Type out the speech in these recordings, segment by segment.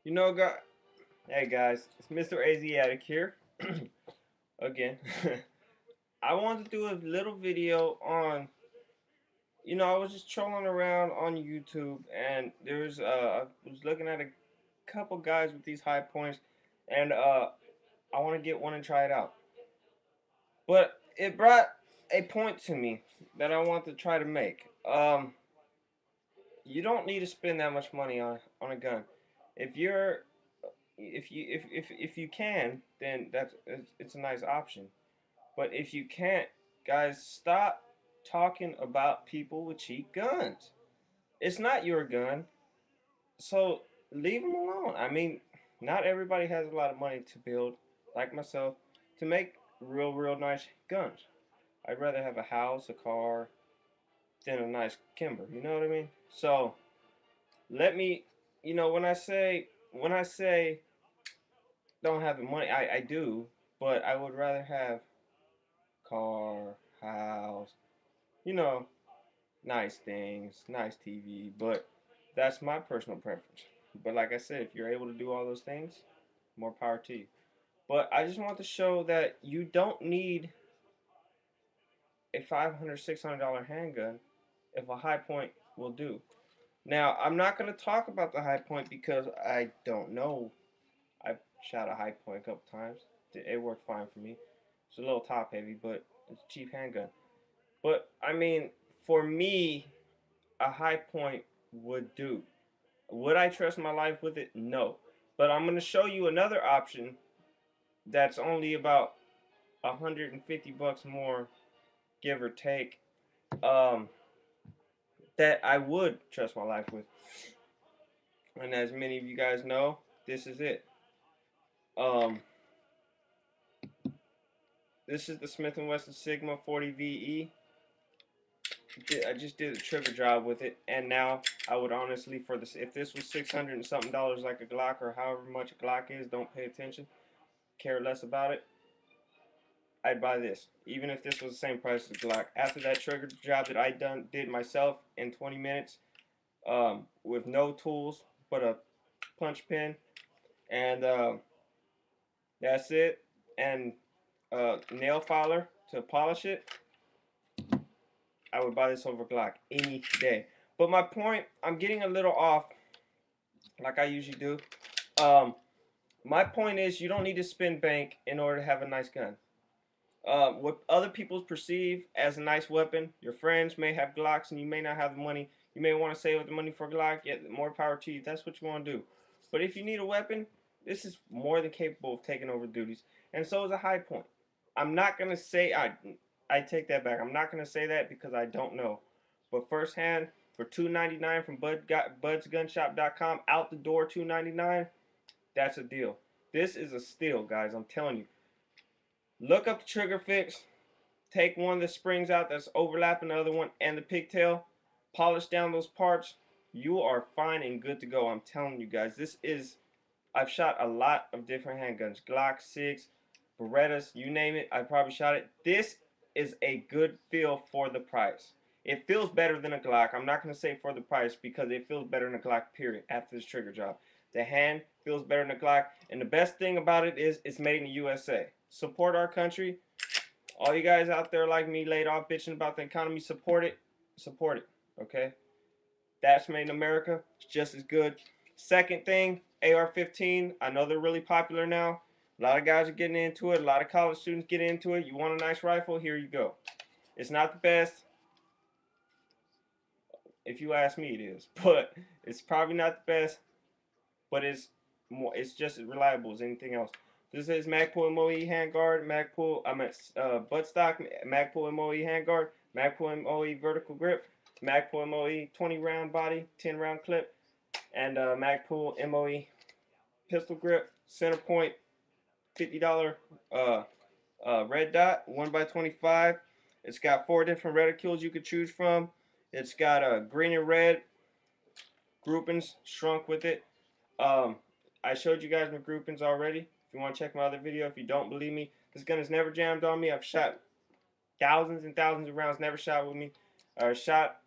You know, guys. Hey guys, it's Mr. Asiatic here again. I wanted to do a little video on. I was just trolling around on YouTube, and I was looking at a couple guys with these high points, and I want to get one and try it out. But it brought a point to me that I want to try to make. You don't need to spend that much money on a gun. If you're if you can, then it's a nice option. But if you can't, guys, stop talking about people with cheap guns. It's not your gun, so leave them alone. I mean, not everybody has a lot of money to build, like myself, to make real nice guns. I'd rather have a house, a car, than a nice Kimber. You know what I mean? So let me, when I say don't have the money, I do, but I would rather have car, house, you know, nice things, nice TV, but that's my personal preference. But like I said, if you're able to do all those things, more power to you. But I just want to show that you don't need a $500, $600 handgun if a high point will do. Now, I'm not going to talk about the high point because I don't know. I've shot a high point a couple times. It worked fine for me. It's a little top heavy, but it's a cheap handgun. But I mean, for me, a high point would do. Would I trust my life with it? No. But I'm going to show you another option that's only about 150 bucks more, give or take, um, that I would trust my life with. And as many of you guys know, this is it. Um, this is the Smith & Wesson Sigma 40 VE. I just did a trigger job with it, and now I would honestly, for this, if this was 600 and something dollars like a Glock or however much a Glock is, don't pay attention, care less about it, I'd buy this, even if this was the same price as a Glock. After that trigger job that I did myself in 20 minutes, with no tools but a punch pin, and that's it, and nail filer to polish it, I would buy this over Glock any day. But my point, I'm getting a little off, like I usually do. My point is, you don't need to spend bank in order to have a nice gun. What other people perceive as a nice weapon, your friends may have Glocks and you may not have the money. You may want to save up the money for a Glock. Yeah, more power to you. That's what you want to do. But if you need a weapon, this is more than capable of taking over duties. And so is a high point. I'm not gonna say I take that back. I'm not gonna say that because I don't know. But firsthand, for $2.99 from budsgunshop.com, out the door $2.99, that's a deal. This is a steal, guys. I'm telling you. Look up the trigger fix. Take one of the springs out that's overlapping the other one and the pigtail. Polish down those parts. You are fine and good to go. I'm telling you guys. I've shot a lot of different handguns. Glock 6, Berettas, you name it. I probably shot it. This is a good feel for the price. It feels better than a Glock. I'm not going to say for the price because it feels better than a Glock, period, after this trigger job. The hand feels better than a Glock. And the best thing about it is it's made in the USA. Support our country. All you guys out there like me laid off bitching about the economy, support it. Support it, okay? That's made in America. It's just as good. Second thing, AR-15. I know they're really popular now. A lot of guys are getting into it. A lot of college students get into it. You want a nice rifle? Here you go. It's not the best. If you ask me, it is. But it's probably not the best. But it's just as reliable as anything else. This is Magpul MOE handguard, buttstock Magpul MOE handguard, Magpul MOE vertical grip, Magpul MOE 20 round body, 10 round clip, and Magpul MOE pistol grip, center point, $50 red dot, 1x25. It's got 4 different reticules you could choose from. It's got green and red groupings shrunk with it. I showed you guys my groupings already. If you want to check my other video, if you don't believe me, this gun has never jammed on me. I've shot thousands and thousands of rounds, never shot with me, or shot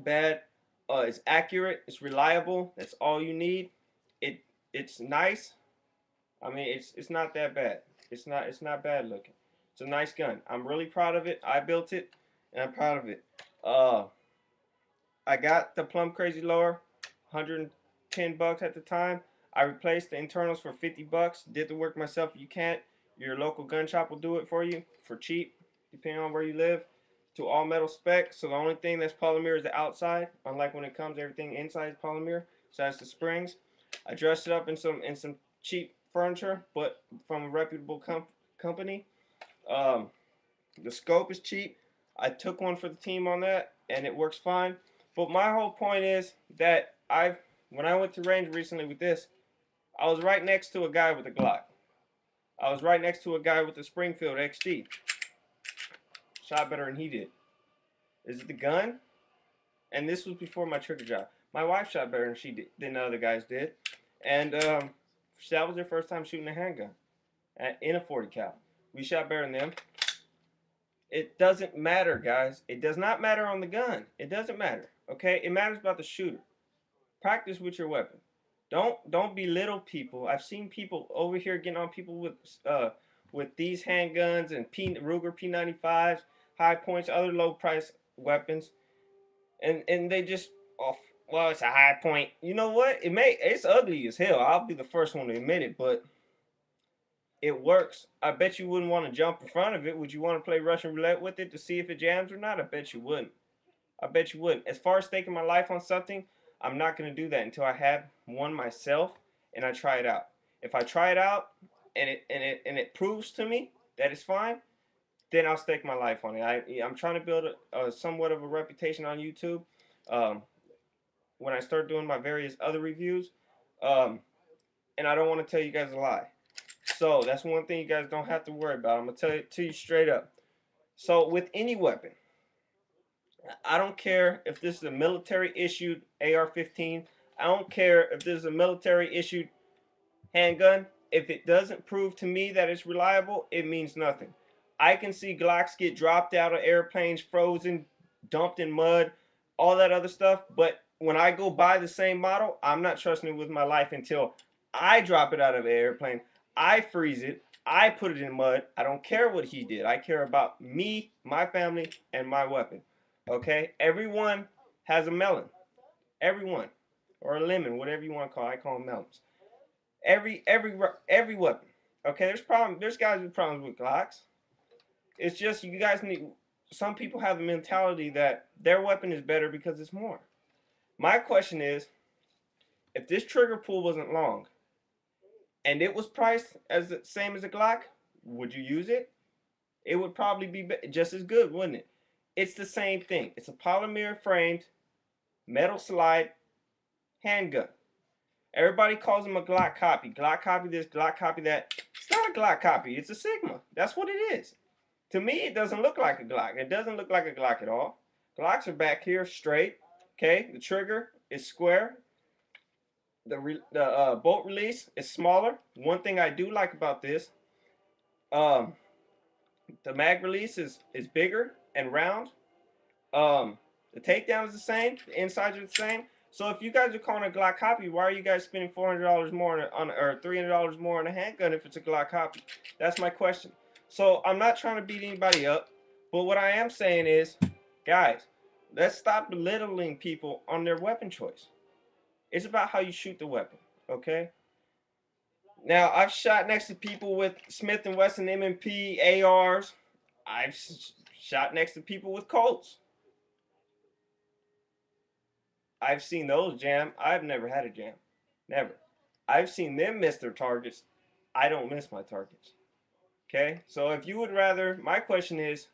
bad. It's accurate, it's reliable. That's all you need. It It's nice. I mean, it's not that bad. It's not bad looking. It's a nice gun. I'm really proud of it. I built it, and I'm proud of it. Uh, I got the Plum Crazy lower, 110 bucks at the time. I replaced the internals for 50 bucks. Did the work myself. If you can't, your local gun shop will do it for you for cheap, depending on where you live. To all metal spec. So the only thing that's polymer is the outside. Unlike when it comes, everything inside is polymer. So that's the springs. I dressed it up in some cheap furniture, but from a reputable company. Um, the scope is cheap. I took one for the team on that, and it works fine. But my whole point is that when I went to range recently with this, I was right next to a guy with a Glock. I was right next to a guy with a Springfield XD. Shot better than he did. Is it the gun? And this was before my trigger job. My wife shot better than than the other guys did, and that was their first time shooting a handgun in a 40 cal. We shot better than them. It doesn't matter, guys. It does not matter on the gun. It doesn't matter. Okay? It matters about the shooter. Practice with your weapon. Don't belittle people. I've seen people over here getting on people with these handguns and Ruger P95s, high points, other low price weapons, and they just well, it's a high point. You know what? It's ugly as hell. I'll be the first one to admit it, but it works. I bet you wouldn't want to jump in front of it. Would you want to play Russian roulette with it to see if it jams or not? I bet you wouldn't. I bet you wouldn't. As far as staking my life on something, I'm not going to do that until I have one myself and I try it out. If I try it out and it proves to me that it's fine, then I'll stake my life on it. I'm trying to build a somewhat of a reputation on YouTube. Um, when I start doing my various other reviews, um, and I don't want to tell you guys a lie. So that's one thing you guys don't have to worry about. I'm gonna tell it to you straight up. So with any weapon, I don't care if this is a military issued AR-15. I don't care if this is a military issued handgun. If it doesn't prove to me that it's reliable, it means nothing. I can see Glocks get dropped out of airplanes, frozen, dumped in mud, all that other stuff. But when I go buy the same model, I'm not trusting it with my life until I drop it out of an airplane. I freeze it. I put it in mud. I don't care what he did. I care about me, my family, and my weapon. Okay? Everyone has a melon. Everyone. Or a lemon, whatever you want to call it. I call them melons. Every weapon. Okay, there's guys with problems with Glocks. It's just you guys need. Some people have the mentality that their weapon is better because it's more. My question is, if this trigger pull wasn't long, and it was priced as the same as a Glock, would you use it? It would probably be just as good, wouldn't it? It's the same thing. It's a polymer framed metal slide handgun. Everybody calls them a Glock Copy. Glock Copy this, Glock Copy that. It's not a Glock Copy. It's a Sigma. That's what it is. To me, it doesn't look like a Glock. It doesn't look like a Glock at all. Glocks are back here straight. Okay, the trigger is square. The bolt release is smaller. One thing I do like about this, um, the mag release is bigger and round. The takedown is the same. The insides are the same. So if you guys are calling a Glock Copy, why are you guys spending $400 more or $300 more on a handgun if it's a Glock Copy? That's my question. So I'm not trying to beat anybody up, but what I am saying is, guys, let's stop belittling people on their weapon choice. It's about how you shoot the weapon, okay? Now, I've shot next to people with Smith & Wesson M&P ARs. I've shot next to people with Colts. I've seen those jam. I've never had a jam. Never. I've seen them miss their targets. I don't miss my targets. Okay? So if you would rather, my question is,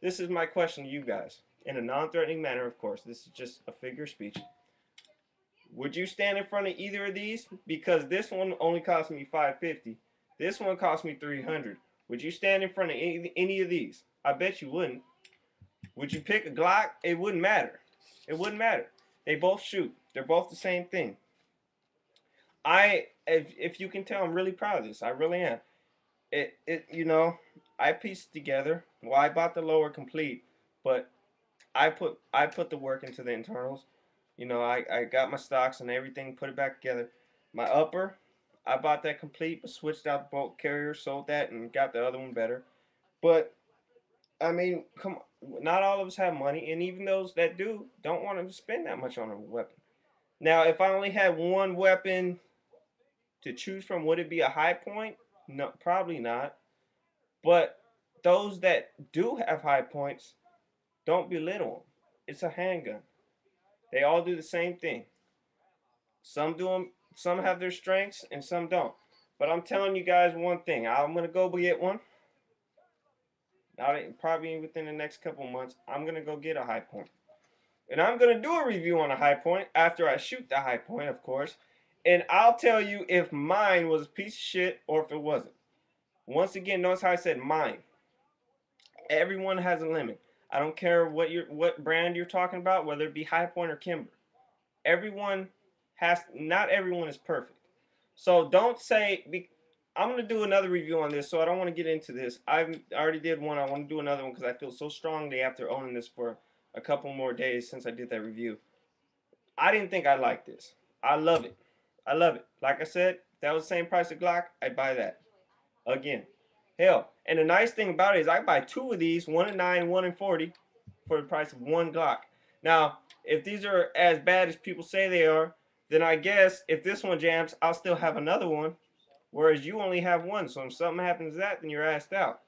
this is my question to you guys. In a non-threatening manner, of course. This is just a figure of speech. Would you stand in front of either of these? Because this one only cost me $550. This one cost me $300. Would you stand in front of any of these? I bet you wouldn't. Would you pick a Glock? It wouldn't matter. It wouldn't matter. They both shoot. They're both the same thing. If you can tell, I'm really proud of this. I really am. I pieced it together. Well, I bought the lower complete, but I put the work into the internals. I got my stocks and everything, put it back together. My upper, I bought that complete, but switched out the bolt carrier, sold that, and got the other one better. But I mean, come on, not all of us have money, and even those that do don't want to spend that much on a weapon. Now, if I only had one weapon to choose from, would it be a high point? No, probably not. But those that do have high points, don't belittle them. It's a handgun. They all do the same thing. Some do them. Some have their strengths, and some don't. But I'm telling you guys one thing. I'm gonna go get one. Probably within the next couple months. I'm gonna go get a high point. And I'm going to do a review on a high point after I shoot the high point, of course. And I'll tell you if mine was a piece of shit or if it wasn't. Once again, notice how I said mine. Everyone has a limit. I don't care what brand you're talking about, whether it be high point or Kimber. Not everyone is perfect. So don't say, I'm going to do another review on this, so I don't want to get into this. I already did one. I want to do another one because I feel so strongly after owning this for a couple more days since I did that review. I didn't think I liked this. I love it. I love it. Like I said, if that was the same price of Glock, I'd buy that. Again. Hell. And the nice thing about it is I buy two of these, one in 9 and one in 40, for the price of one Glock. Now, if these are as bad as people say they are, then I guess if this one jams, I'll still have another one. Whereas you only have one. So if something happens to that, then you're asked out.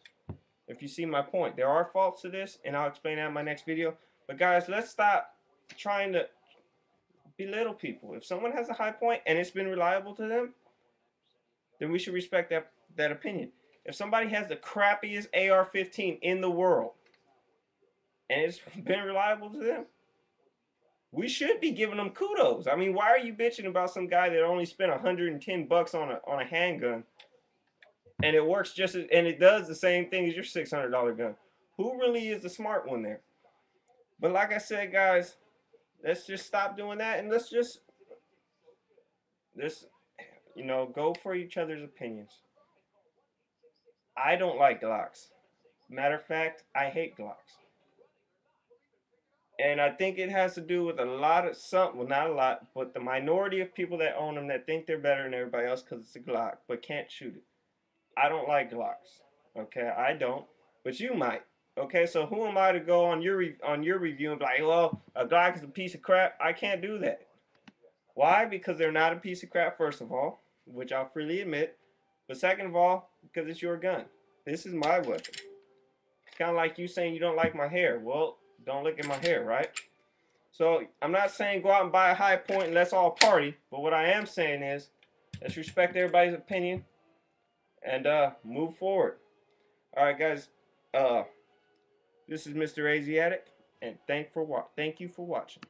If you see my point. There are faults to this, and I'll explain that in my next video. But guys, let's stop trying to belittle people. If someone has a high point and it's been reliable to them, then we should respect that opinion. If somebody has the crappiest AR-15 in the world and it's been reliable to them, we should be giving them kudos. I mean, why are you bitching about some guy that only spent $110 on a handgun and it works and it does the same thing as your $600 gun? Who really is the smart one there? But like I said, guys, let's just stop doing that and let's go for each other's opinions. I don't like Glocks. Matter of fact, I hate Glocks. And I think it has to do with well, not a lot, but the minority of people that own them that think they're better than everybody else because it's a Glock, but can't shoot it. I don't like Glocks. Okay, I don't, but you might. Okay, so who am I to go on your review and be like, well, a Glock is a piece of crap? I can't do that. Why? Because they're not a piece of crap, first of all, which I'll freely admit. But second of all, because it's your gun. This is my weapon. It's kind of like you saying you don't like my hair. Well, don't look at my hair, right? So I'm not saying go out and buy a high point and let's all party. But what I am saying is let's respect everybody's opinion and move forward. All right, guys. This is Mr. Asiatic, and thank you for watching.